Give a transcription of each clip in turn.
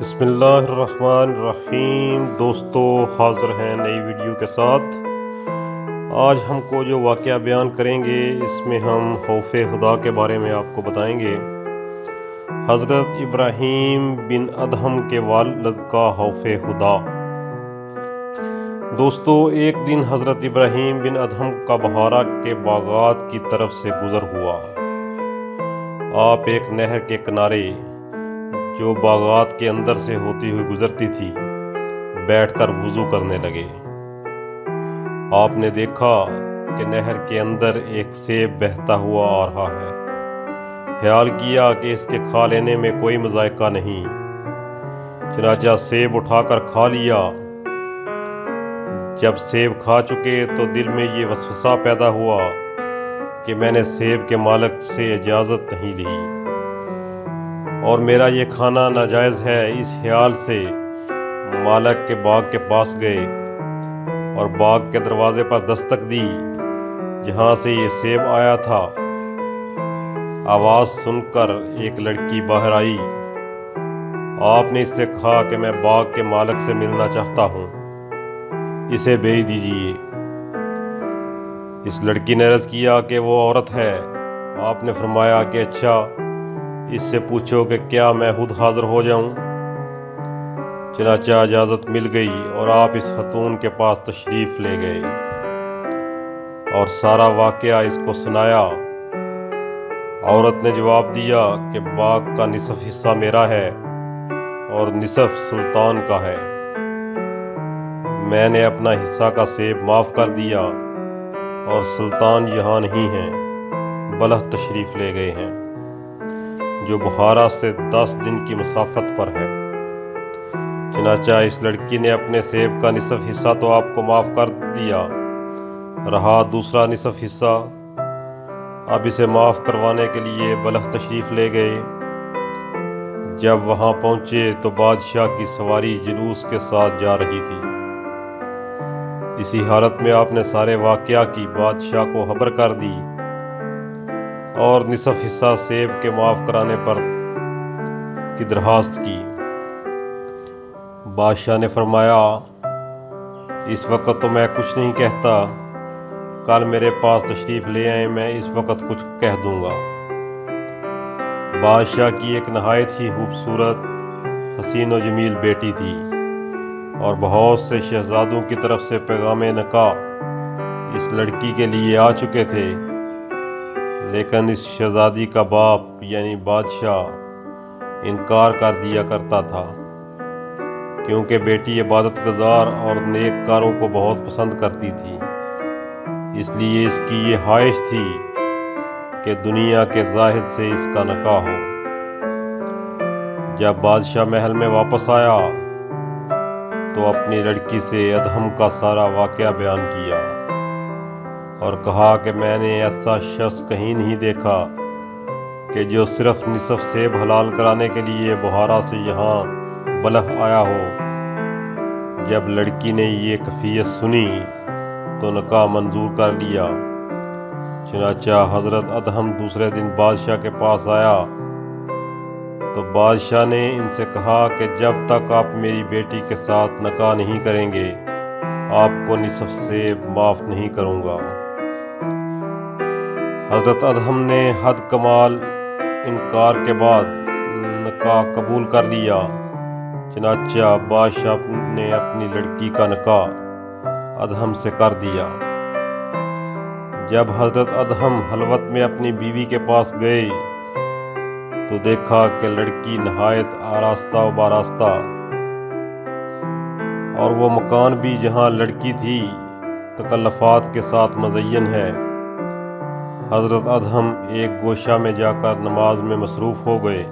بسم اللہ الرحمن الرحیم۔ دوستو حاضر ہیں نئی ویڈیو کے ساتھ۔ آج ہم کو جو واقعہ بیان کریں گے اس میں ہم خوف خدا کے بارے میں آپ کو بتائیں گے۔ حضرت ابراہیم بن ادہم کے والد کا خوف خدا۔ دوستو ایک دن حضرت ابراہیم بن ادہم کا بحیرہ کے باغات کی طرف سے گزر ہوا۔ آپ ایک نہر کے کنارے جو باغات کے اندر سے ہوتی ہوئی گزرتی تھی بیٹھ کر وضو کرنے لگے۔ آپ نے دیکھا کہ نہر کے اندر ایک سیب بہتا ہوا آ رہا ہے۔ خیال کیا کہ اس کے کھا لینے میں کوئی مذائقہ نہیں، چنانچہ سیب اٹھا کر کھا لیا۔ جب سیب کھا چکے تو دل میں یہ وسوسہ پیدا ہوا کہ میں نے سیب کے مالک سے اجازت نہیں لی اور میرا یہ کھانا ناجائز ہے۔ اس خیال سے مالک کے باغ کے پاس گئے اور باغ کے دروازے پر دستک دی جہاں سے یہ سیب آیا تھا۔ آواز سن کر ایک لڑکی باہر آئی۔ آپ نے اس سے کہا کہ میں باغ کے مالک سے ملنا چاہتا ہوں، اسے بھیج دیجیے۔ اس لڑکی نے عرض کیا کہ وہ عورت ہے۔ آپ نے فرمایا کہ اچھا، اس سے پوچھو کہ کیا میں خود حاضر ہو جاؤں۔ چنانچہ اجازت مل گئی اور آپ اس خاتون کے پاس تشریف لے گئے اور سارا واقعہ اس کو سنایا۔ عورت نے جواب دیا کہ باغ کا نصف حصہ میرا ہے اور نصف سلطان کا ہے۔ میں نے اپنا حصہ کا سیب معاف کر دیا اور سلطان یہاں نہیں ہیں، بلخ تشریف لے گئے ہیں جو بحیرہ سے 10 دن کی مسافت پر ہے۔ چنانچہ اس لڑکی نے اپنے سیب کا نصف حصہ تو آپ کو معاف کر دیا، رہا دوسرا نصف حصہ۔ اب اسے معاف کروانے کے لیے بلخ تشریف لے گئے۔ جب وہاں پہنچے تو بادشاہ کی سواری جلوس کے ساتھ جا رہی تھی۔ اسی حالت میں آپ نے سارے واقعہ کی بادشاہ کو خبر کر دی اور نصف حصہ سیب کے معاف کرانے پر کی درخواست کی۔ بادشاہ نے فرمایا اس وقت تو میں کچھ نہیں کہتا، کل میرے پاس تشریف لے آئیں، میں اس وقت کچھ کہہ دوں گا۔ بادشاہ کی ایک نہایت ہی خوبصورت، حسین و جمیل بیٹی تھی اور بہت سے شہزادوں کی طرف سے پیغام نکاح اس لڑکی کے لیے آ چکے تھے، لیکن اس شہزادی کا باپ یعنی بادشاہ انکار کر دیا کرتا تھا، کیونکہ بیٹی عبادت گزار اور نیک کاروں کو بہت پسند کرتی تھی۔ اس لیے اس کی یہ خواہش تھی کہ دنیا کے زاہد سے اس کا نکاح ہو۔ جب بادشاہ محل میں واپس آیا تو اپنی لڑکی سے ادہم کا سارا واقعہ بیان کیا اور کہا کہ میں نے ایسا شخص کہیں نہیں دیکھا کہ جو صرف نصف سیب حلال کرانے کے لیے بحیرہ سے یہاں بلخ آیا ہو۔ جب لڑکی نے یہ کیفیت سنی تو نکاح منظور کر لیا۔ چنانچہ حضرت ادہم دوسرے دن بادشاہ کے پاس آیا تو بادشاہ نے ان سے کہا کہ جب تک آپ میری بیٹی کے ساتھ نکاح نہیں کریں گے آپ کو نصف سیب معاف نہیں کروں گا۔ حضرت ادہم نے حد کمال انکار کے بعد نکاح قبول کر لیا۔ چنانچہ بادشاہ نے اپنی لڑکی کا نکاح ادہم سے کر دیا۔ جب حضرت ادہم خلوت میں اپنی بیوی کے پاس گئے تو دیکھا کہ لڑکی نہایت آراستہ و باراستہ اور وہ مکان بھی جہاں لڑکی تھی تکلفات کے ساتھ مزین ہے۔ حضرت ادہم ایک گوشہ میں جا کر نماز میں مصروف ہو گئے،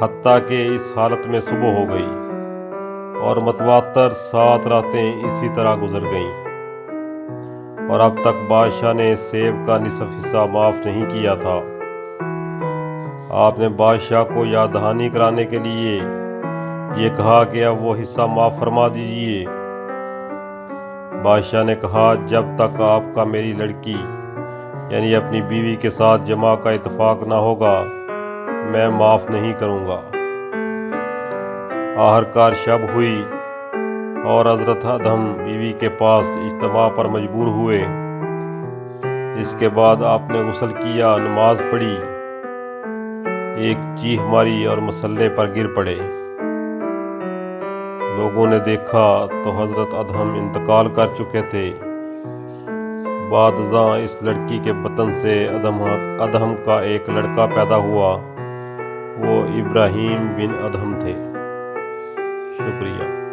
حتیٰ کہ اس حالت میں صبح ہو گئی اور متواتر 7 راتیں اسی طرح گزر گئیں اور اب تک بادشاہ نے سیب کا نصف حصہ معاف نہیں کیا تھا۔ آپ نے بادشاہ کو یاد دہانی کرانے کے لیے یہ کہا کہ اب وہ حصہ معاف فرما دیجیے۔ بادشاہ نے کہا جب تک آپ کا میری لڑکی یعنی اپنی بیوی کے ساتھ جمع کا اتفاق نہ ہوگا میں معاف نہیں کروں گا۔ آخرکار شب ہوئی اور حضرت ادہم بیوی کے پاس اجتماع پر مجبور ہوئے۔ اس کے بعد آپ نے غسل کیا، نماز پڑھی، ایک چیخ ماری اور مصلے پر گر پڑے۔ لوگوں نے دیکھا تو حضرت ادہم انتقال کر چکے تھے۔ بعد ازاں اس لڑکی کے بطن سے ادہم کا ایک لڑکا پیدا ہوا، وہ ابراہیم بن ادہم تھے۔ شکریہ۔